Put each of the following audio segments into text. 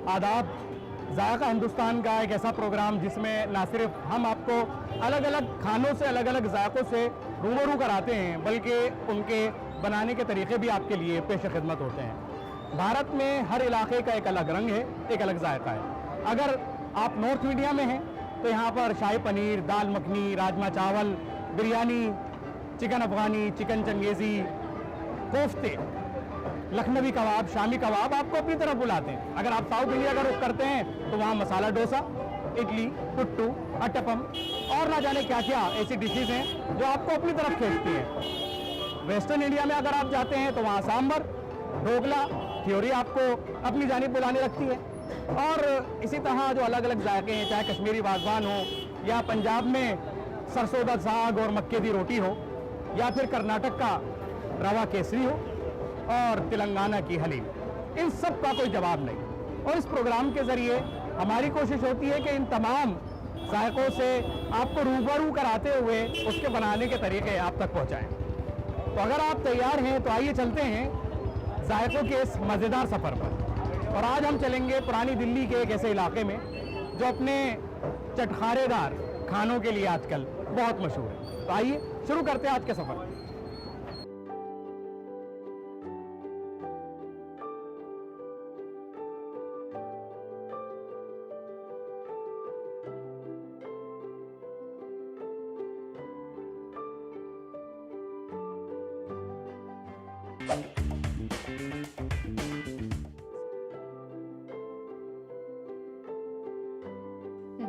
आदाब। ज़ायक़ा हिंदुस्तान का एक ऐसा प्रोग्राम जिसमें ना सिर्फ हम आपको अलग अलग खानों से, अलग अलग ज़ायक़ों से रूबरू कराते हैं, बल्कि उनके बनाने के तरीक़े भी आपके लिए पेश खिदमत होते हैं। भारत में हर इलाके का एक अलग रंग है, एक अलग ज़ायक़ा है। अगर आप नॉर्थ इंडिया में हैं तो यहाँ पर शाही पनीर, दाल मखनी, राजमा चावल, बिरयानी, चिकन अफ़गानी, चिकन चंगेज़ी, कोफ्ते, लखनवी कबाब, शामी कबाब आपको अपनी तरफ बुलाते हैं। अगर आप साउथ इंडिया का रुख करते हैं तो वहाँ मसाला डोसा, इडली, पुट्टू, अट्टपम और ना जाने क्या क्या ऐसी डिशेज़ हैं जो आपको अपनी तरफ खींचती हैं। वेस्टर्न इंडिया में अगर आप जाते हैं तो वहाँ सांभर, ढोकला, थ्योरी आपको अपनी जानिब बुलाने लगती है। और इसी तरह जो अलग अलग जायके हैं, चाहे कश्मीरी वाज़वान हो या पंजाब में सरसों दा साग और मक्के की रोटी हो, या फिर कर्नाटक का रवा केसरी हो और तेलंगाना की हलीम, इन सब का कोई जवाब नहीं। और इस प्रोग्राम के ज़रिए हमारी कोशिश होती है कि इन तमाम जायकों से आपको रूबरू कराते हुए उसके बनाने के तरीके आप तक पहुंचाएं। तो अगर आप तैयार हैं तो आइए चलते हैं जायकों के इस मज़ेदार सफ़र पर। और आज हम चलेंगे पुरानी दिल्ली के एक ऐसे इलाके में जो अपने चटखारेदार खानों के लिए आजकल बहुत मशहूर है। तो आइए शुरू करते हैं आज के सफ़र।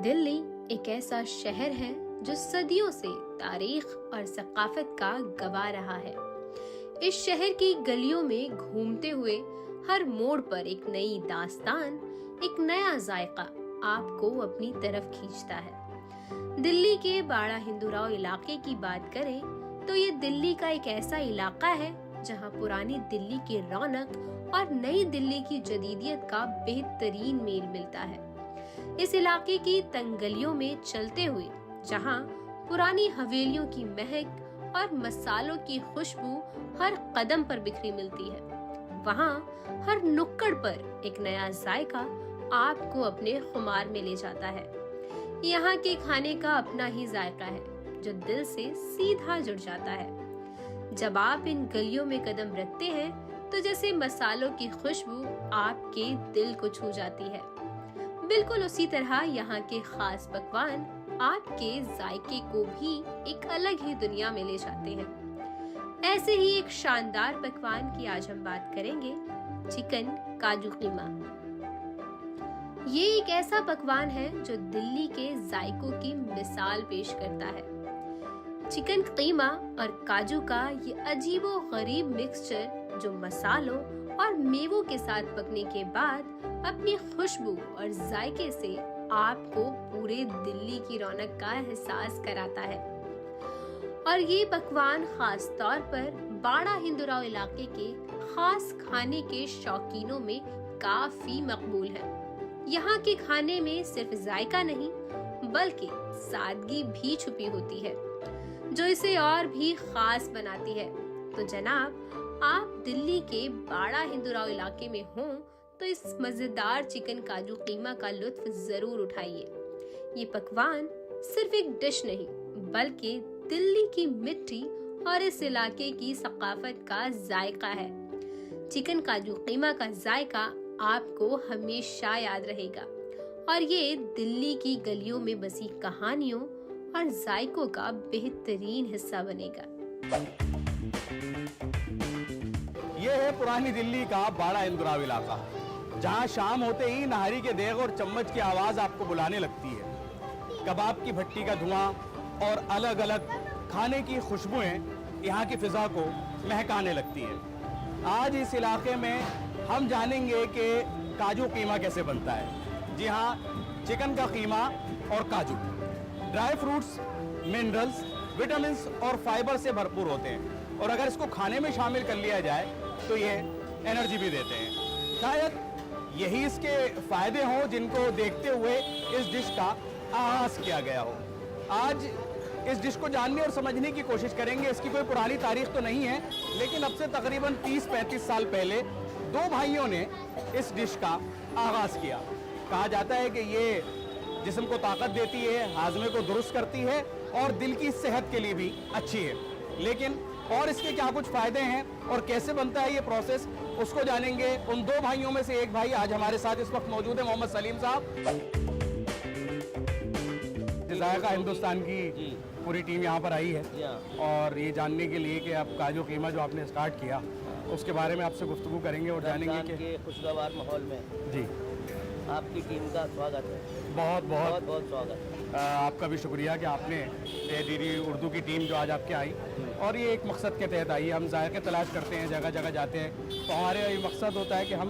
दिल्ली एक ऐसा शहर है जो सदियों से तारीख और सकाफत का गवाह रहा है। इस शहर की गलियों में घूमते हुए हर मोड़ पर एक नई दास्तान, एक नया जायका आपको अपनी तरफ खींचता है। दिल्ली के बाड़ा हिंदूराव इलाके की बात करें तो ये दिल्ली का एक ऐसा इलाका है जहां पुरानी दिल्ली की रौनक और नई दिल्ली की जदीदियत का बेहतरीन मेल मिलता है। इस इलाके की तंगलियों में चलते हुए जहां पुरानी हवेलियों की महक और मसालों की खुशबू हर कदम पर बिखरी मिलती है, वहां हर नुक्कड़ पर एक नया जायका आपको अपने खुमार में ले जाता है। यहाँ के खाने का अपना ही जायका है जो दिल से सीधा जुड़ जाता है। जब आप इन गलियों में कदम रखते हैं तो जैसे मसालों की खुशबू आपके दिल को छू जाती है। बिल्कुल उसी तरह यहाँ के खास पकवान आपके जायके को भी एक अलग ही दुनिया में ले जाते हैं। ऐसे ही एक शानदार पकवान की आज हम बात करेंगे, चिकन काजू कीमा। ये एक ऐसा पकवान है जो दिल्ली के जायकों की मिसाल पेश करता है। चिकन कीमा और काजू का ये अजीबो गरीब मिक्सचर जो मसालों और मेवों के साथ पकने के बाद अपनी खुशबू और जायके से आपको पूरे दिल्ली की रौनक का एहसास कराता है। और ये पकवान खास तौर पर बाड़ा हिंदूराव इलाके के खास खाने के शौकीनों में काफी मकबूल है। यहाँ के खाने में सिर्फ जायका नहीं बल्कि सादगी भी छुपी होती है जो इसे और भी खास बनाती है। तो जनाब, आप दिल्ली के बाड़ा हिंदूराव इलाके में हों तो इस मजेदार चिकन काजू कीमा का लुत्फ जरूर उठाइए। ये पकवान सिर्फ एक डिश नहीं बल्कि दिल्ली की मिट्टी और इस इलाके की सकाफत का जायका है। चिकन काजू कीमा का जायका आपको हमेशा याद रहेगा और ये दिल्ली की गलियों में बसी कहानियों और जायकों का बेहतरीन हिस्सा बनेगा। ये है पुरानी दिल्ली का बाड़ा हिंदूराव इलाका, जहाँ शाम होते ही नहारी के देग और चम्मच की आवाज़ आपको बुलाने लगती है। कबाब की भट्टी का धुआं और अलग अलग खाने की खुशबुएं यहाँ की फ़िज़ा को महकाने लगती है। आज इस इलाके में हम जानेंगे कि काजू कीमा कैसे बनता है। जी हाँ, चिकन का कीमा और काजू, ड्राई फ्रूट्स, मिनरल्स, विटामिन्स और फाइबर से भरपूर होते हैं और अगर इसको खाने में शामिल कर लिया जाए तो ये एनर्जी भी देते हैं। शायद यही इसके फ़ायदे हों जिनको देखते हुए इस डिश का आगाज़ किया गया हो। आज इस डिश को जानने और समझने की कोशिश करेंगे। इसकी कोई पुरानी तारीख तो नहीं है, लेकिन अब से तकरीबन 30-35 साल पहले दो भाइयों ने इस डिश का आगाज़ किया। कहा जाता है कि ये जिस्म को ताकत देती है, हाजमे को दुरुस्त करती है और दिल की सेहत के लिए भी अच्छी है। लेकिन और इसके क्या कुछ फ़ायदे हैं और कैसे बनता है ये प्रोसेस, उसको जानेंगे। उन दो भाइयों में से एक भाई आज हमारे साथ इस वक्त मौजूद है, मोहम्मद सलीम साहब। जायका हिंदुस्तान की पूरी टीम यहाँ पर आई है और ये जानने के लिए कि आप काजू कीमा जो आपने स्टार्ट किया उसके बारे में आपसे गुफ्तगू करेंगे और जानेंगे कि खुशगवार माहौल में जी आपकी टीम का स्वागत है। बहुत बहुत बहुत स्वागत है। आपका भी शुक्रिया कि आपने डीडी उर्दू की टीम जो आज आपके आई और ये एक मकसद के तहत आई। हम जायके तलाश करते हैं, जगह जगह जाते हैं, तो हमारे ये मकसद होता है कि हम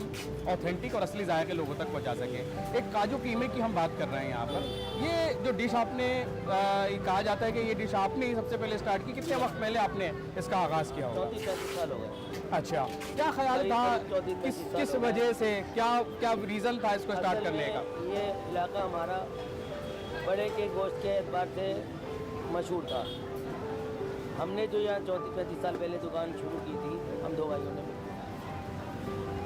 ऑथेंटिक और असली जायके लोगों तक पहुंचा सकें। एक काजू कीमे की हम बात कर रहे हैं यहाँ पर। ये जो डिश आपने कहा जाता है कि ये डिश आपने ही सबसे पहले स्टार्ट की, कितने वक्त पहले आपने इसका आगाज़ किया होगा? 34-35 साल हो गए। अच्छा, क्या ख्याल था, किस वजह से, क्या रीज़न था इसको स्टार्ट करने का? ये इलाका हमारा बड़े के गोश्त के एतबार से मशहूर था। हमने जो यहाँ 34-35 साल पहले दुकान शुरू की थी, हम दो भाइयों ने,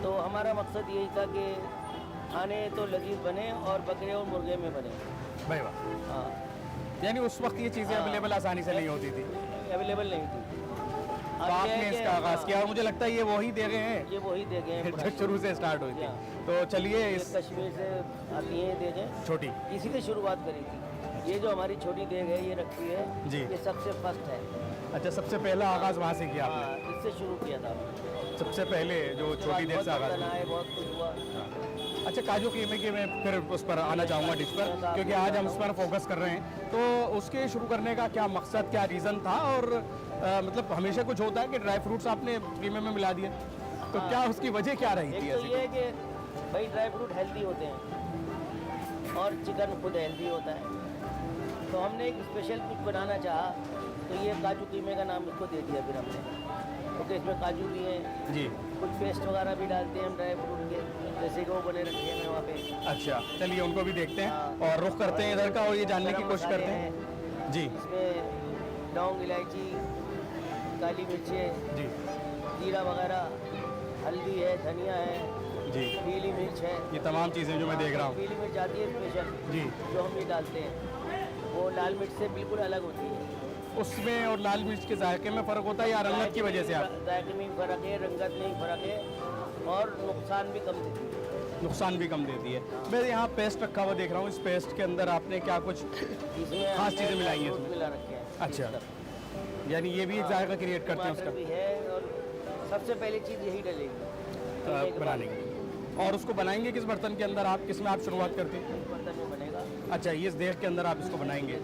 तो हमारा मकसद यही था कि खाने तो लजीज बने और बकरे और मुर्गे में बने। भाई वाह। हाँ, यानी उस वक्त ये चीज़ें अवेलेबल आसानी से नहीं होती थी, अवेलेबल नहीं थी। तो आपने इसका आगाज़ किया और मुझे लगता है ये वही दे गए हैं ये वही दे गए जो शुरू से स्टार्ट हुई थी। तो चलिए इस कश्मीर से आती हैं दे गए, छोटी इसी से शुरुआत करी थी। ये जो हमारी छोटी देग है ये रखी है जी, ये सबसे फर्स्ट है। अच्छा, सबसे पहला आगाज़ वहाँ से किया आपने? हाँ, इससे शुरू किया था। सबसे पहले जो छोटी देर से आगाज़ बना है, बहुत कुछ हुआ। अच्छा, काजू कीमे की मैं फिर उस पर आना चाहूँगा डिश पर, क्योंकि आज हम उस पर फोकस कर रहे हैं। तो उसके शुरू करने का क्या मकसद, क्या रीज़न था? और मतलब हमेशा कुछ होता है कि ड्राई फ्रूट्स आपने कीमे में मिला दिए, तो क्या उसकी वजह क्या रही थी? एक तो ये है कि भाई ड्राई फ्रूट हेल्दी होते हैं और चिकन खुद हेल्दी होता है, तो हमने एक स्पेशल कुछ बनाना चाहा, तो ये काजू कीमे का नाम इसको दे दिया फिर हमने, क्योंकि इसमें काजू भी हैं जी, कुछ पेस्ट वगैरह भी डालते हैं हम ड्राई फ्रूट के, जैसे कि वो बने रखे हैं वहाँ पे। अच्छा, चलिए उनको भी देखते हैं हाँ। और रुख करते हैं इधर का और ये जानने की कोशिश करते हैं जी। इसमें लौंग, इलायची, काली मिर्चें, जी जीरा वगैरह, हल्दी है, धनिया है जी, पीली मिर्च है, ये तमाम चीज़ें जो मैं देख रहा हूँ पीली मिर्च आती है स्पेशल जी, जो हम ये डालते हैं, वो लाल मिर्च से बिल्कुल अलग होती है। उसमें और लाल मिर्च के जायके में फ़र्क होता है या रंगत की वजह से? आप जायके में फ़र्क है, रंगत में फ़र्क है और नुकसान भी कम देती है। नुकसान भी कम देती है। मैं यहाँ पेस्ट रखा हुआ देख रहा हूँ, इस पेस्ट के अंदर आपने क्या कुछ इसमें खास चीज़ें मिलाई हैं फ्रूट इसमें? मिला रखे हैं। अच्छा, यानी ये भी एक जायका क्रिएट करते हैं टमाटर उसका भी है और सबसे पहली चीज़ यही डलेगी बनाने के लिए। और उसको बनाएंगे किस बर्तन के अंदर आप, किसमें आप शुरुआत करते हैं? बर्तन में बनेगा। अच्छा, ये इस देख के अंदर आप इसको बनाएंगे।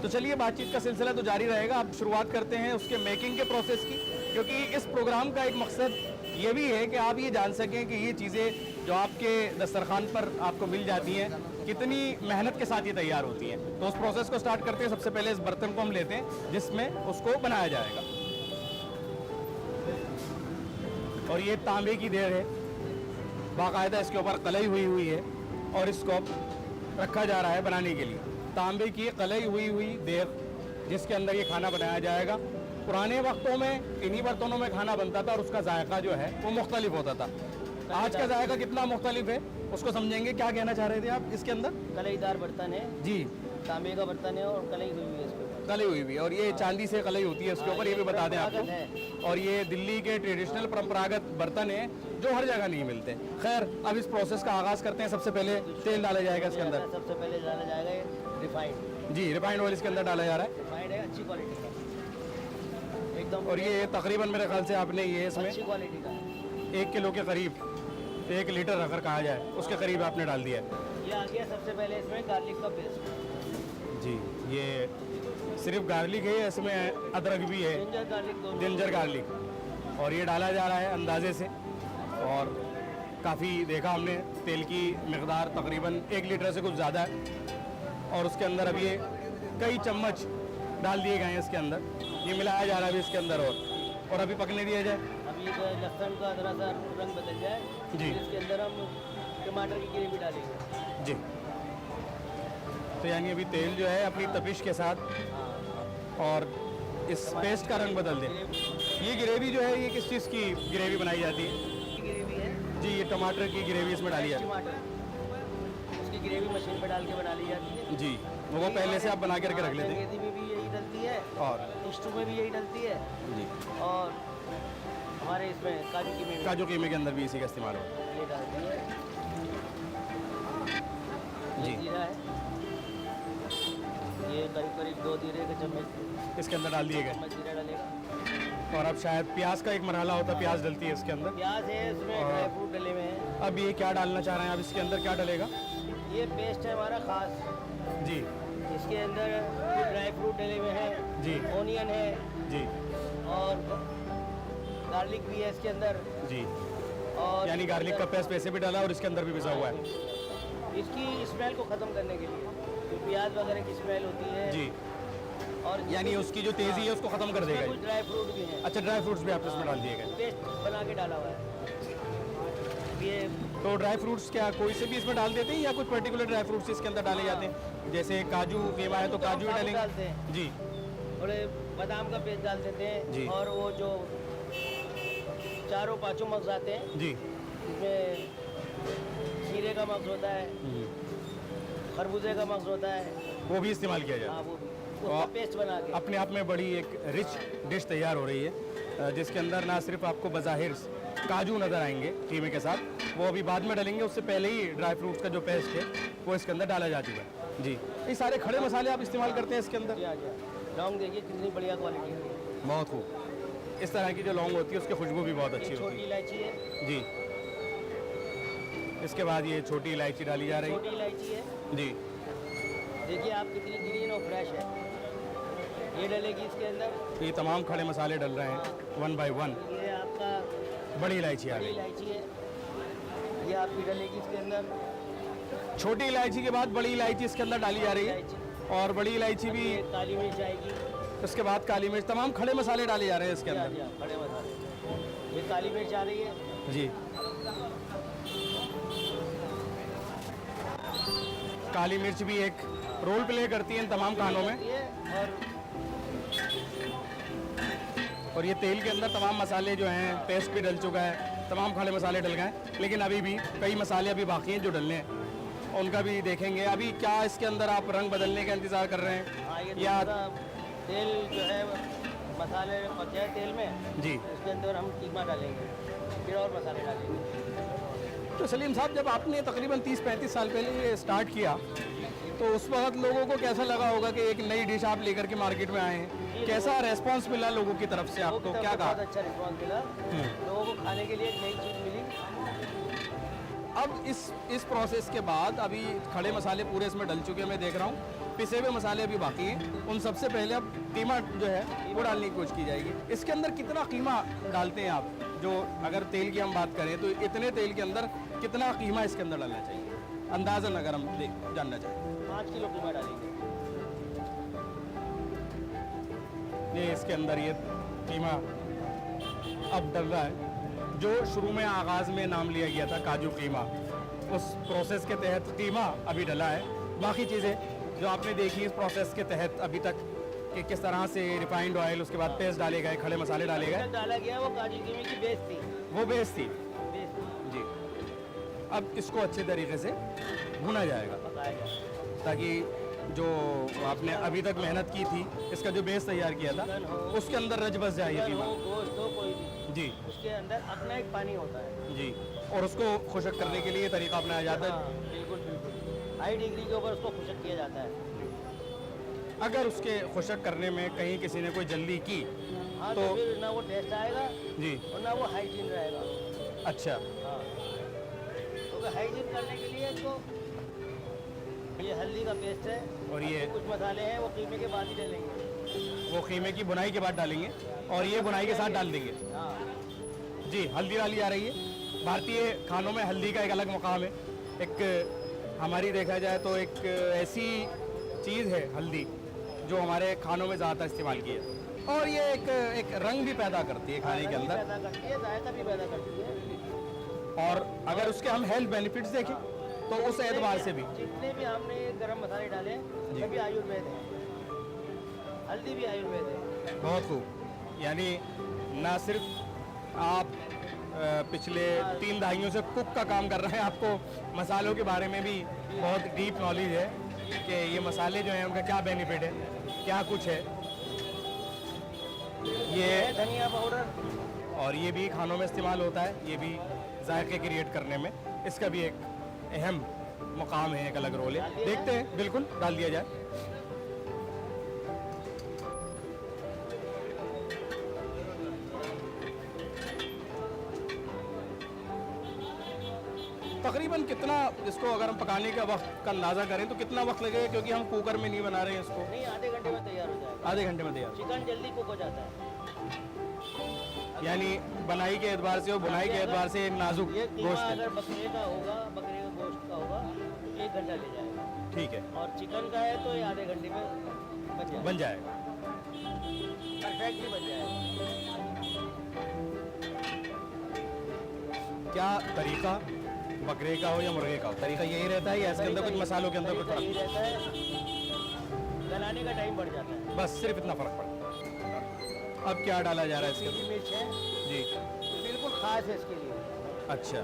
तो चलिए बातचीत का सिलसिला तो जारी रहेगा। अब शुरुआत करते हैं उसके मेकिंग के प्रोसेस की, क्योंकि इस प्रोग्राम का एक मकसद ये भी है कि आप ये जान सकें कि ये चीज़ें जो आपके दस्तरखान पर आपको मिल जाती हैं कितनी मेहनत के साथ ये तैयार होती हैं। तो उस प्रोसेस को स्टार्ट करते हैं। सबसे पहले इस बर्तन को हम लेते हैं जिसमें उसको बनाया जाएगा, और ये तांबे की देर है, बाकायदा इसके ऊपर कलई हुई है और इसको रखा जा रहा है बनाने के लिए। तांबे की कलई हुई देर जिसके अंदर ये खाना बनाया जाएगा। पुराने वक्तों में इन्हीं बर्तनों में खाना बनता था और उसका जायका जो है वो मुख्तलिफ होता था। आज का जायका कितना मुख्तलिफ है उसको समझेंगे। क्या कहना चाह रहे थे आप इसके अंदर? कलईदार बर्तन है जी, तांबे का बर्तन है और कलई हुई है इसके ऊपर। कलई हुई और ये चांदी से कलई होती है इसके ऊपर, ये भी बता दें आपको। और ये दिल्ली के ट्रेडिशनल परंपरागत बर्तन है जो हर जगह नहीं मिलते। खैर, अब इस प्रोसेस का आगाज़ करते हैं। सबसे पहले तेल डाला जाएगा इसके अंदर। सबसे पहले डाला जाएगा रिफाइंड। जी, रिफाइंड ऑयल इसके अंदर डाला जा रहा है। रिफाइंड है अच्छी क्वालिटी का एकदम, और ये तकरीबन मेरे ख्याल से आपने ये इसमें अच्छी क्वालिटी का 1 किलो के करीब, 1 लीटर अगर कहा जाए उसके करीब आपने डाल दिया है। ये आ गया सबसे पहले इसमें गार्लिक का पेस्ट। जी, ये सिर्फ गार्लिक है, इसमें अदरक भी है, जिंजर गार्लिक दोनों। जिंजर गार्लिक, और ये डाला जा रहा है अंदाजे से। और काफ़ी देखा हमने, तेल की मकदार तकरीबन 1 लीटर से कुछ ज़्यादा है। और उसके अंदर अभी ये कई चम्मच डाल दिए गए हैं इसके अंदर, ये मिलाया जा रहा है अभी इसके अंदर। और अभी पकने दिया जाए। अभी ये लहसुन का ज़रा सा रंग बदल जाए जी। फिर इसके अंदर हम टमाटर की ग्रेवी डालेंगे। जी, तो यानी अभी तेल जो है अपनी तपिश के साथ और इस पेस्ट का रंग बदल दें। ये ग्रेवी जो है ये किस चीज़ की ग्रेवी बनाई जाती है? ग्रेवी है जी, ये टमाटर की ग्रेवी इसमें डाली जाती टमाटर, उसकी ग्रेवी मशीन पर डाल के बना ली जाती है। है। जी, वो पहले से आप बना के रख लेते हैं। मेथी में भी यही डलती है और स्टू में भी यही डलती है जी, और हमारे इसमें काजू की में काजू कीमे के अंदर भी इसी का इस्तेमाल होता ये डालती है। जी। ये जीरा है, ये करीब करीब 2 जीरे के चम्मच है, इसके अंदर डाल दिए गए। चम्मच जीरा डालेगा। और अब शायद प्याज का एक मरहला होता है, प्याज डलती है इसके अंदर। प्याज है, इसमें और- ड्राई फ्रूट डले हुए हैं। अब ये क्या डालना चाह रहे हैं आप? इसके अंदर क्या डलेगा? ये पेस्ट है हमारा खास, जी इसके अंदर ड्राई फ्रूट डले हुए हैं, जी ओनियन है जी और गार्लिक भी है इसके अंदर। जी, और यानी गार्लिक का पेस्ट वैसे भी डाला और इसके अंदर भी पिसा हुआ है। इसकी स्मेल को ख़त्म करने के लिए, जो प्याज वगैरह की स्मेल होती है। जी, और यानी उसकी जो तेज़ी है उसको ख़त्म कर देगा कुछ ये। ड्राई फ्रूट भी हैं, अच्छा, ड्राई फ्रूट्स भी आपने इसमें डाल दिए गए। पेस्ट बना के डाला हुआ है ये। तो ड्राई फ्रूट्स क्या कोई से भी इसमें डाल देते हैं या कुछ पर्टिकुलर ड्राई फ्रूट्स इसके अंदर डाले जाते हैं? जैसे काजू कीमा है तो काजू ही डालते डालेंगे। हैं, जी थोड़े बादाम का पेस्ट डाल देते जी। हैं। और वो जो 4-5 मग्ज आते हैं, जी इसमें खीरे का मग्ज होता है, खरबूजे का मग्ज होता है, वो भी इस्तेमाल किया जाता हाँ है। वो भी उसका और पेस्ट बना के। अपने आप में बड़ी एक रिच डिश तैयार हो रही है, जिसके अंदर ना सिर्फ आपको बज़ाहिर काजू नज़र आएंगे कीमे के साथ, वो अभी बाद में डालेंगे, उससे पहले ही ड्राई फ्रूट्स का जो पेस्ट है वो इसके अंदर डाला जा चुका है। जी, ये सारे खड़े मसाले आप इस्तेमाल करते हैं इसके अंदर? जी हाँ जी हाँ। लौंग देखिए कितनी बढ़िया क्वालिटी है। बहुत खूब। इस तरह की जो लौंग होती है उसकी खुशबू भी बहुत अच्छी ये होती छोटी इलायची है, है। जी, इसके बाद ये छोटी इलायची डाली जा रही छोटी इलायची है। है। जी, देखिए आप कितनी ग्रीन और फ्रेश है, ये डलेगी इसके अंदर। ये तमाम खड़े मसाले डल रहे हैं 1 बाय 1। ये आपका बड़ी इलायची आ बड़ी गई। इलायची है, ये आपकी डलेगी इसके अंदर। छोटी इलायची के बाद बड़ी इलायची इसके अंदर डाली जा रही है, इलायची, और बड़ी इलायची भी, ये काली मिर्च आएगी। उसके बाद काली मिर्च, तमाम खड़े मसाले डाले जा रहे हैं इसके जी हाँ अंदर। जी हाँ, खड़े मसाले। ये काली मिर्च आ रही है। जी, काली मिर्च भी एक रोल प्ले करती है इन तमाम खानों में। ये और ये तेल के अंदर तमाम मसाले जो हैं, पेस्ट भी डल चुका है, तमाम खड़े मसाले डल गए हैं, लेकिन अभी भी कई मसाले अभी बाकी हैं जो डलने हैं, उनका भी देखेंगे। अभी क्या इसके अंदर आप रंग बदलने का इंतज़ार कर रहे हाँ, हैं ये या? थोड़ा तेल जो है मसाले पक जाए तेल में, जी, उसके अंदर हम कीमा डालेंगे, फिर और मसाले डालेंगे। तो सलीम साहब, जब आपने तकरीबन 30-35 साल पहले ये स्टार्ट किया तो उस वक्त लोगों को कैसा लगा होगा कि एक नई डिश आप लेकर के मार्केट में आए हैं? कैसा रेस्पॉन्स मिला लोगों की तरफ से लोगों आपको? की तरफ क्या से कहा? बहुत अच्छा रिस्पॉन्स मिला, लोगों को खाने के लिए एक नई चीज़ मिली। अब इस प्रोसेस के बाद अभी खड़े मसाले पूरे इसमें डल चुके हैं, मैं देख रहा हूँ, पिसे हुए मसाले अभी बाकी हैं। उन सबसे पहले अब कीमा जो है वो डालने की कोशिश की जाएगी। इसके अंदर कितना कीमा डालते हैं आप? जो अगर तेल की हम बात करें तो इतने तेल के अंदर कितना कीमा इसके अंदर डालना चाहिए अंदाज़न, अगर हम जानना चाहें? 5 किलो कीमा डालेंगे। ये इसके अंदर ये कीमा अब डल रहा है, जो शुरू में आगाज़ में नाम लिया गया था काजू कीमा, उस प्रोसेस के तहत कीमा अभी डला है। बाकी चीज़ें जो आपने देखी इस प्रोसेस के तहत अभी तक कि किस तरह से रिफाइंड ऑयल, उसके बाद पेस्ट डाले गए, खड़े मसाले डाले गए, डाला गया वो काजू कीमे की बेस थी। वो बेस थी। बेस थी, जी, अब इसको अच्छे तरीके से भुना जाएगा पकाया गया। ताकि जो आपने अभी तक मेहनत की थी, इसका जो बेस तैयार किया था, उसके अंदर रच बस जाए ये चिकन कीमा। हो, गोश्त हो, कोई भी, जी उसके अंदर अपना एक पानी होता है। जी, और उसको खुशक करने के लिए तरीका अपनाया जाता है। हाँ, बिल्कुल बिल्कुल, हाई डिग्री के ऊपर उसको खुशक किया जाता है। अगर उसके खुशक करने में कहीं किसी ने कोई जल्दी की हाँ, तो तो फिर ना वो टेस्ट आएगा जी, और ना वो हाइजीन रहेगा। अच्छा, हाँ, तो हाइजीन करने के लिए इसको, ये हल्दी का पेस्ट है और ये कुछ मसाले हैं वो कीमे के बाद ही डालेंगे। वो खीमे की बुनाई के बाद डालेंगे और ये बुनाई के साथ डाल देंगे। हाँ जी, हल्दी डाली जा रही है। भारतीय खानों में हल्दी का एक अलग मुकाम है। एक हमारी देखा जाए तो एक ऐसी चीज़ है हल्दी जो हमारे खानों में ज़्यादा इस्तेमाल की है और ये एक रंग भी पैदा करती है खाने के अंदर, पैदा करती है, जायका भी पैदा करती है। और अगर उसके हम हेल्थ बेनिफिट्स देखें तो उस एतबार से भी जितने भी हमने गरम मसाले डाले जी। सभी आयुर्वेद है, हल्दी भी आयुर्वेद है। बहुत खूब। यानी ना सिर्फ आप पिछले 3 दहाइयों से कुक का काम कर रहे हैं, आपको मसालों के बारे में भी बहुत डीप नॉलेज है कि ये मसाले जो हैं उनका क्या बेनिफिट है, क्या कुछ है। ये धनिया पाउडर और ये भी खानों में इस्तेमाल होता है, ये भी जायके क्रिएट करने में इसका भी एक अहम मुकाम है, एक अलग रोल है। देखते हैं, बिल्कुल डाल दिया जाए। तकरीबन कितना इसको अगर हम पकाने का वक्त का अंदाज़ा करें तो कितना वक्त लगेगा, क्योंकि हम कुकर में नहीं बना रहे हैं इसको? नहीं, आधे घंटे में तैयार हो जाएगा। आधे घंटे में तैयार। चिकन जल्दी कुक हो जाता है। यानी बनाई के एतबार से और बुनाई के एतबार से नाजुक ये कीमा गोश्त है। अगर बकरे का होगा, बकरे का गोश्त का होगा तो 1 घंटा ले जाएगा, ठीक है, और चिकन का है तो ये आधे घंटे में बन जाएगा। परफेक्टली बन जाएगा। क्या तरीका बकरे का हो या मुर्गे का हो, तरीका यही रहता है या इसके अंदर कुछ मसालों के अंदर कुछ तरीका फर्क? यही रहता है, बनाने का टाइम बढ़ जाता है। बस सिर्फ इतना फर्क पड़ता है। अब क्या डाला जा रहा है इसके पीली अंदर? मिर्च है, जी, बिल्कुल खास है इसके लिए। अच्छा,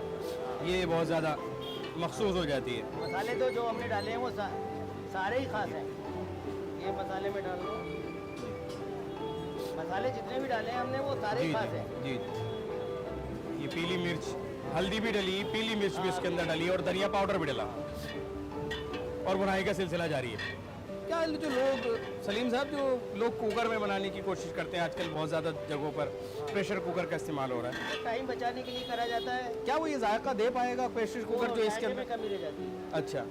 ये बहुत ज़्यादा मखसूस हो जाती है। मसाले तो जो हमने डाले हैं वो सारे ही खास हैं। ये मसाले में डाल दो, मसाले जितने भी डाले हैं हमने वो सारे जी ही खास हैं। जी, ये पीली मिर्च, हल्दी भी डली, पीली मिर्च भी इसके अंदर डली और धनिया पाउडर भी डला और बुनाई का सिलसिला जारी है। क्या जो लोग, सलीम साहब, जो लोग कुकर में बनाने की कोशिश करते हैं आजकल बहुत ज़्यादा जगहों पर प्रेशर कुकर का इस्तेमाल हो रहा है, टाइम बचाने के लिए करा जाता है। क्या वो ये जायका दे पाएगा प्रेशर कुकर जो इसके जायके में अंदर? कमी रह जाती है। अच्छा,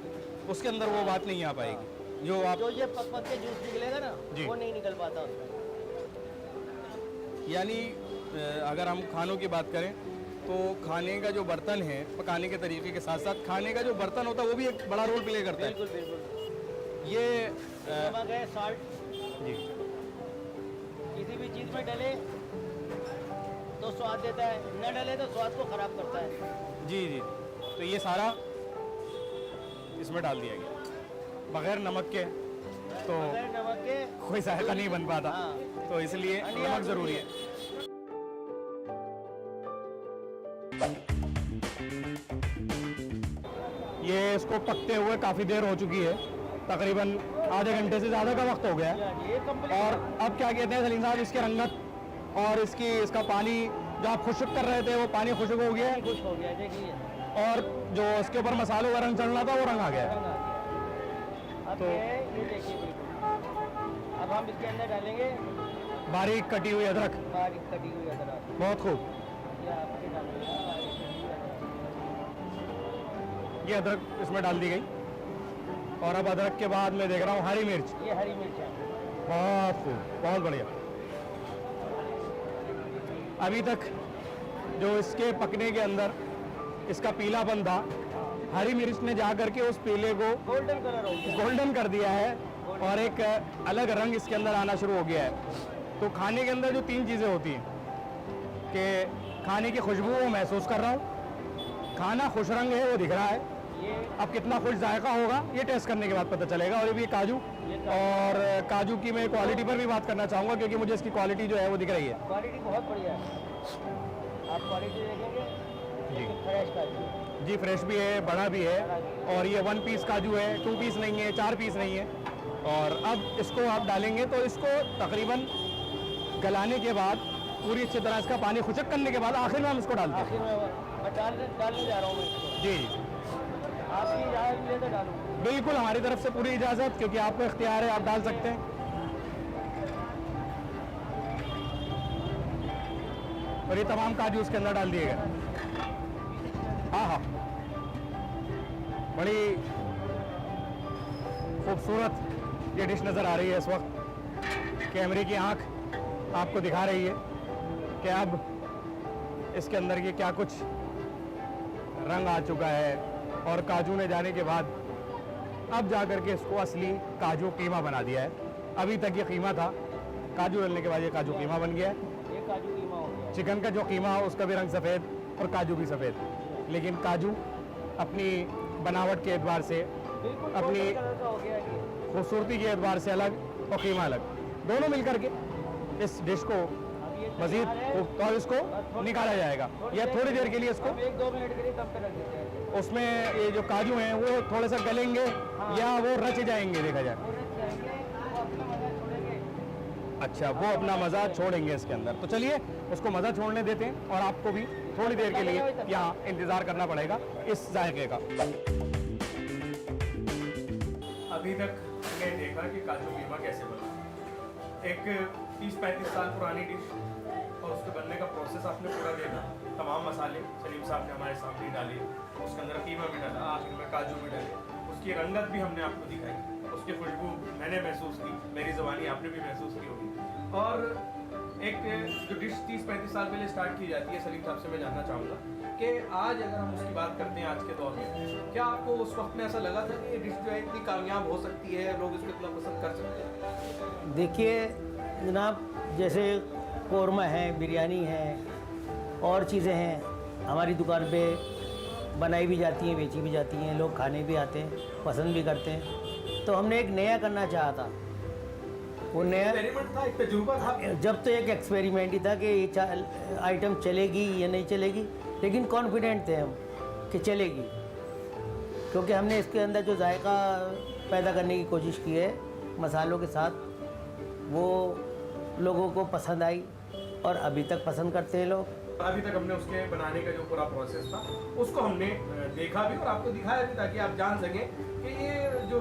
उसके अंदर वो बात नहीं आ पाएगी जो आप, जो ये पक पक के जूस निकलेगा ना, जी। वो नहीं निकल पाता उसमें। यानी अगर हम खानों की बात करें तो खाने का जो बर्तन है, पकाने के तरीके के साथ साथ खाने का जो बर्तन होता है वो भी एक बड़ा रोल प्ले करता है। बिल्कुल बिल्कुल। ये नमक है, सॉल्ट, जी, किसी भी चीज़ में डले तो स्वाद देता है, न डले तो स्वाद को खराब करता है। जी जी, तो ये सारा इसमें डाल दिया गया बगैर नमक के, तो बगैर नमक के कोई जायका नहीं बन पाता, हाँ। तो इसलिए नमक ज़रूरी है। ये इसको पकते हुए काफ़ी देर हो चुकी है, तकरीबन आधे घंटे से ज़्यादा का वक्त हो गया है। ये कंप्लीट। और अब क्या कहते हैं सलीम साहब, इसकी रंगत और इसका पानी जो आप खुश्क कर रहे थे वो पानी खुश्क हो गया है, खुश हो गया, देखिए और जो इसके ऊपर मसालों का रंग चढ़ना था वो रंग आ गया है। रंग आ गया। अब तो- ये देखिए बिल्कुल। अब हम इसके अंदर डालेंगे बारीक कटी हुई अदरक, बारीक कटी हुई अदरक। बहुत खूब। ये आपके डालेंगे बारीक कटी हुई अदरक। ये अदरक इसमें डाल दी गई और अब अदरक के बाद मैं देख रहा हूँ हरी मिर्च, ये हरी मिर्च है। बहुत खूब, बहुत बढ़िया। अभी तक जो इसके पकने के अंदर इसका पीलापन था, हरी मिर्च ने जा करके उस पीले को गोल्डन कलर हो गया। गोल्डन कर दिया है और एक अलग रंग इसके अंदर आना शुरू हो गया है। तो खाने के अंदर जो 3 चीज़ें होती हैं कि खाने की खुशबू वो महसूस कर रहा हूँ, खाना खुश रंग है वो दिख रहा है, ये अब कितना खुश जायका होगा ये टेस्ट करने के बाद पता चलेगा। और ये भी काजू, और काजू की मैं क्वालिटी पर भी बात करना चाहूँगा क्योंकि मुझे इसकी क्वालिटी जो है वो दिख रही है। क्वालिटी बहुत बढ़िया है। आप क्वालिटी देखेंगे, लेकिन फ्रेश काजू है। जी, फ्रेश भी है, बड़ा भी है, और ये 1 पीस काजू है, 2 पीस नहीं है, 4 पीस नहीं है। और अब इसको आप डालेंगे तो इसको तकरीबन गलाने के बाद पूरी अच्छी तरह इसका पानी खुशक करने के बाद आखिर में हम इसको डालते हैं। आखिर में मैं डालने जा रहा हूँ मैं इसको। जी, आपकी इजाज़त मिले तो डालूँ। बिल्कुल हमारी तरफ से पूरी इजाज़त, क्योंकि आपको इख्तियार है, आप डाल सकते हैं। और ये तमाम काजू उसके अंदर डाल दिए गए। हाँ हाँ, बड़ी खूबसूरत ये डिश नज़र आ रही है इस वक्त कैमरे की आंख आपको दिखा रही है कि अब इसके अंदर ये क्या कुछ रंग आ चुका है, और काजू ने जाने के बाद अब जा कर के इसको असली काजू कीमा बना दिया है। अभी तक ये कीमा था, काजू डालने के बाद ये काजू कीमा बन गया है। ये काजू कीमा हो गया। चिकन का जो कीमा हो उसका भी रंग सफ़ेद और काजू भी सफ़ेद, लेकिन काजू अपनी बनावट के एतबार से, बिल्कुल अपनी गोल्डन कलर का हो गया ये। खूबसूरती के एतबार से अलग और कीमा अलग, दोनों मिलकर के इस डिश को अब ये मज़ीद तैयार है। तो इसको निकाला जाएगा, या थोड़ी देर के लिए इसको हम 1-2 मिनट के लिए दम पे रख देते हैं। उसमें ये जो काजू हैं वो थोड़े सा गलेंगे या वो रच जाएंगे, देखा जाए। वो रच जाएंगे, वो अपना मजा छोड़ेंगे। अच्छा, वो अपना मज़ा छोड़ेंगे इसके अंदर। तो चलिए उसको मज़ा छोड़ने देते हैं, और आपको भी थोड़ी देर के लिए यहाँ इंतज़ार करना पड़ेगा इस जायके का। अभी तक हमने देखा कि काजू कीमा कैसे बना। एक 30-35 साल पुरानी डिश, और उसके बनने का प्रोसेस आपने पूरा देखा। तमाम मसाले सलीम साहब ने हमारे सामने डाले, उसके अंदर कीमा भी डाला, आखिर में काजू भी डाले, उसकी रंगत भी हमने आपको दिखाई, उसकी खुशबू मैंने महसूस की, मेरी ज़बानी आपने भी महसूस की होगी। और एक जो डिश 30-35 साल पहले स्टार्ट की जाती है, सलीम साहब से मैं जानना चाहूँगा कि आज अगर हम उसकी बात करते हैं आज के दौर में, क्या आपको उस वक्त में ऐसा लगा था कि ये डिश जो है इतनी कामयाब हो सकती है, लोग इसको इतना पसंद कर सकते हैं? देखिए जनाब, जैसे कौरमा है, बिरयानी है, और चीज़ें हैं हमारी दुकान पे बनाई भी जाती हैं, बेची भी जाती हैं, लोग खाने भी आते हैं, पसंद भी करते हैं। तो हमने एक नया करना चाहा था। वो नया एक्सपेरिमेंट था, एक तजुर्बा था। जब तो एक एक्सपेरिमेंट ही था कि ये आइटम चलेगी या नहीं चलेगी, लेकिन कॉन्फिडेंट थे हम कि चलेगी, क्योंकि हमने इसके अंदर जो जायका पैदा करने की कोशिश की है मसालों के साथ, वो लोगों को पसंद आई और अभी तक पसंद करते हैं लोग। अभी तक हमने उसके बनाने का जो पूरा प्रोसेस था उसको हमने देखा भी और आपको दिखाया भी, ताकि आप जान सकें कि ये जो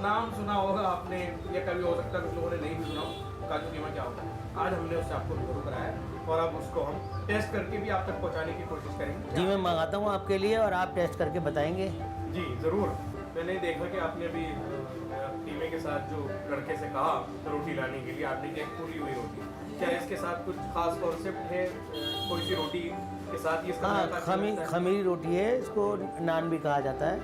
नाम सुना होगा आपने, या कभी हो सकता है कुछ लोगों ने नहीं भी सुना हो, काजू कीमा क्या होता है। आज हमने उससे आपको रूबरू कराया, और अब उसको हम टेस्ट करके भी आप तक पहुंचाने की कोशिश करेंगे। जी, मैं मंगाता हूँ आपके लिए और आप टेस्ट करके बताएंगे। जी ज़रूर। मैंने देखा कि आपने अभी कीमे के साथ जो लड़के से कहा रोटी लाने के लिए, आपने एक पूरी हुई रोटी, क्या इसके साथ कुछ खास कॉन्सेप्ट है? कोई सी रोटी के साथ ये हाँ, खमीरी रोटी है, इसको नान भी कहा जाता है,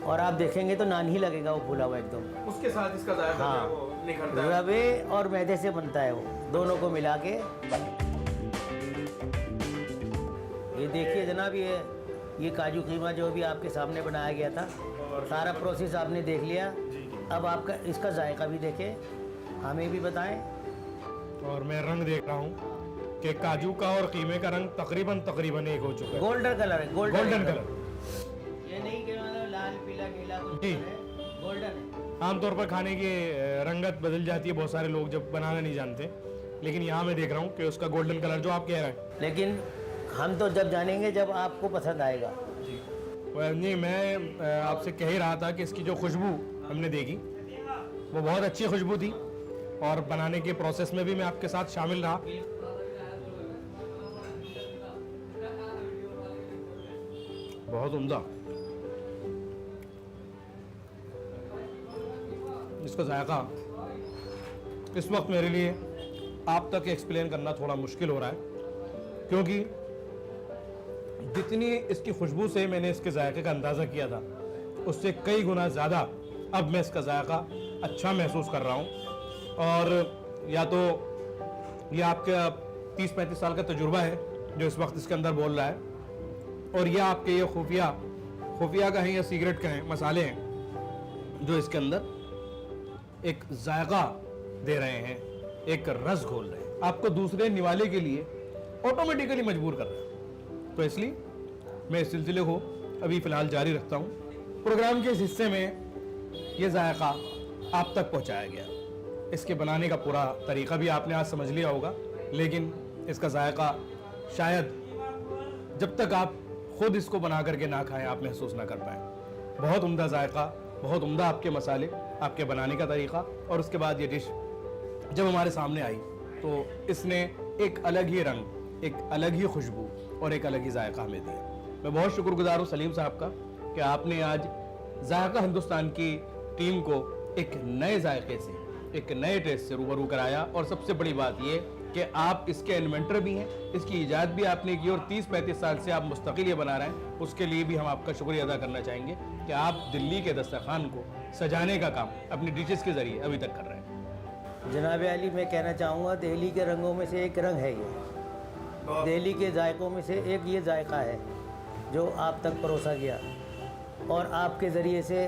और आप देखेंगे तो नान ही लगेगा, वो फूला हुआ एकदम। उसके साथ इसका जायका हाँ, जो है वो निखरता है। रवे और मैदे से बनता है, वो दोनों को मिला के। ये देखिए जनाब, ये काजू कीमा जो भी आपके सामने बनाया गया था, सारा प्रोसेस आपने देख लिया। अब आपका इसका जायका भी देखें, हमें भी बताएं। और मैं रंग देख रहा हूँ कि काजू का और कीमे का रंग तकरीबन एक हो चुका है। गोल्डन कलर है, गोल्डन कलर। ये नहीं कि मतलब लाल पीला नीला कुछ जी। है, गोल्डन है। आमतौर पर खाने की रंगत बदल जाती है, बहुत सारे लोग जब बनाना नहीं जानते, लेकिन यहाँ मैं देख रहा हूँ कि उसका गोल्डन कलर जो आप कह रहे हैं। लेकिन हम तो जब जानेंगे जब आपको पसंद आएगा। नहीं, मैं आपसे कह ही रहा था कि इसकी जो खुशबू हमने देखी वो बहुत अच्छी खुशबू थी, और बनाने के प्रोसेस में भी मैं आपके साथ शामिल रहा। बहुत उम्दा। इसका जायका इस वक्त मेरे लिए आप तक एक्सप्लेन करना थोड़ा मुश्किल हो रहा है, क्योंकि जितनी इसकी खुशबू से मैंने इसके जायके का अंदाज़ा किया था, उससे कई गुना ज़्यादा अब मैं इसका जायका अच्छा महसूस कर रहा हूँ। और या तो ये आपका 30-35 साल का तजुर्बा है जो इस वक्त इसके अंदर बोल रहा है, और यह आपके ये खुफिया का है या सिगरेट का है, मसाले हैं जो इसके अंदर एक जायका दे रहे हैं, एक रस घोल रहे हैं, आपको दूसरे निवाले के लिए ऑटोमेटिकली मजबूर कर रहे हैं। तो इसलिए मैं इस सिलसिले को अभी फ़िलहाल जारी रखता हूँ। प्रोग्राम के इस हिस्से में ये जायका आप तक पहुँचाया गया, इसके बनाने का पूरा तरीका भी आपने आज समझ लिया होगा, लेकिन इसका जायका शायद जब तक आप खुद इसको बना करके ना खाएं आप महसूस ना कर पाएँ। बहुत उम्दा जायका, बहुत उम्दा आपके मसाले, आपके बनाने का तरीका, और उसके बाद ये डिश जब हमारे सामने आई तो इसने एक अलग ही रंग, एक अलग ही खुशबू और एक अलग ही जायका हमें दिया। मैं बहुत शुक्रगुजार हूँ सलीम साहब का कि आपने आज जायका हिंदुस्तान की टीम को एक नए जायके से, एक नए टेस्ट से रूबरू कराया। और सबसे बड़ी बात ये कि आप इसके इन्वेंटर भी हैं, इसकी इजाद भी आपने की और 30-35 साल से आप मुस्तकिल ये बना रहे हैं। उसके लिए भी हम आपका शुक्रिया अदा करना चाहेंगे कि आप दिल्ली के दस्तरखान को सजाने का काम अपनी डिशेस के जरिए अभी तक कर रहे हैं। जनाब अली, मैं कहना चाहूँगा दिल्ली के रंगों में से एक रंग है ये। दिल्ली के जायकों में से एक ये जायका है जो आप तक परोसा गया, और आपके ज़रिए से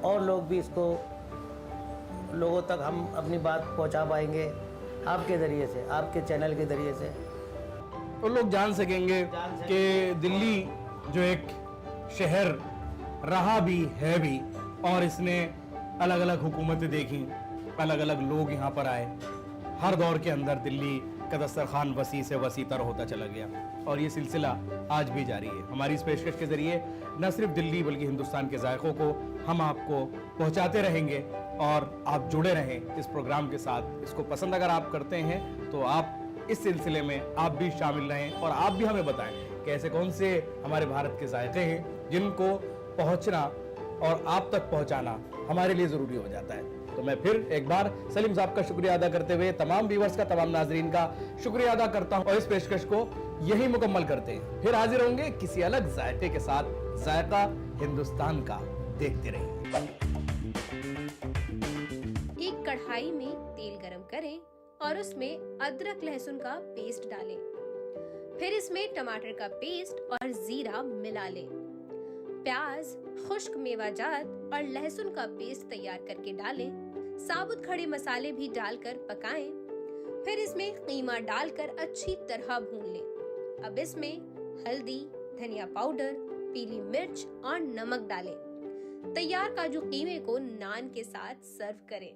और लोग भी इसको लोगों तक हम अपनी बात पहुंचा पाएंगे आपके ज़रिए से, आपके चैनल के ज़रिए से। तो लोग जान सकेंगे कि दिल्ली जो एक शहर रहा भी है भी, और इसने अलग अलग हुकूमतें देखी, अलग अलग लोग यहाँ पर आए। हर दौर के अंदर दिल्ली का दस्तरखान वसी से वसी तर होता चला गया, और ये सिलसिला आज भी जारी है। हमारी इस पेशकश के जरिए न सिर्फ दिल्ली बल्कि हिंदुस्तान के जायकों को हम आपको पहुंचाते रहेंगे, और आप जुड़े रहें इस प्रोग्राम के साथ। इसको पसंद अगर आप करते हैं तो आप इस सिलसिले में आप भी शामिल रहें, और आप भी हमें बताएं कि ऐसे कौन से हमारे भारत के जायके हैं जिनको पहुंचना और आप तक पहुंचाना हमारे लिए ज़रूरी हो जाता है। तो मैं फिर एक बार सलीम साहब का शुक्रिया अदा करते हुए तमाम व्यूअर्स का, तमाम नाजरीन का शुक्रिया अदा करता हूं, और इस पेशकश को यही मुकम्मल करते हैं। फिर हाजिर होंगे किसी अलग जायके के साथ। जायका हिंदुस्तान का, देखते रहिए। एक कढ़ाई में तेल गरम करें और उसमें अदरक लहसुन का पेस्ट डालें। फिर इसमें टमाटर का पेस्ट और जीरा मिला लें। प्याज, खुश्क मेवाजात और लहसुन का पेस्ट तैयार करके डालें। साबुत खड़े मसाले भी डालकर पकाएं। फिर इसमें कीमा डालकर अच्छी तरह भून लें। अब इसमें हल्दी, धनिया पाउडर, पीली मिर्च और नमक डालें। तैयार काजू कीमे को नान के साथ सर्व करें।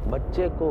बच्चे को